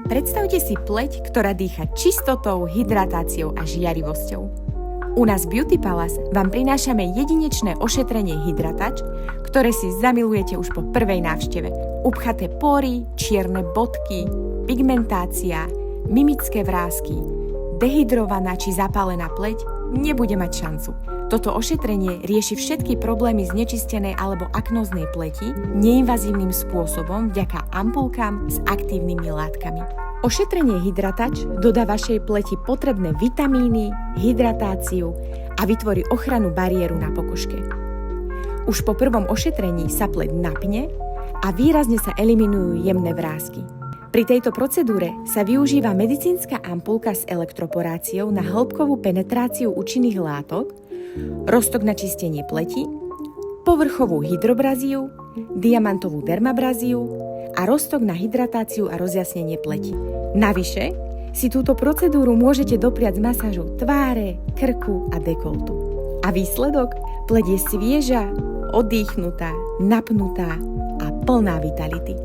Predstavte si pleť, ktorá dýcha čistotou, hydratáciou a žiarivosťou. U nás v Beauty Palace vám prinášame jedinečné ošetrenie Hydratač, ktoré si zamilujete už po prvej návšteve. Upchaté pory, čierne bodky, pigmentácia, mimické vrásky, dehydrovaná či zapálená pleť nebude mať šancu. Toto ošetrenie rieši všetky problémy znečistenej alebo aknóznej pleti neinvazívnym spôsobom vďaka ampulkám s aktívnymi látkami. Ošetrenie Hydratač dodá vašej pleti potrebné vitamíny, hydratáciu a vytvorí ochrannú bariéru na pokožke. Už po prvom ošetrení sa pleť napne a výrazne sa eliminujú jemné vrásky. Pri tejto procedúre sa využíva medicínska ampulka s elektroporáciou na hĺbkovú penetráciu účinných látok, roztok na čistenie pleti, povrchovú hydrobraziu, diamantovú dermabraziu a roztok na hydratáciu a rozjasnenie pleti. Navyše si túto procedúru môžete dopriať s masážou tváre, krku a dekoltu. A výsledok? Pleť je svieža, oddychnutá, napnutá a plná vitality.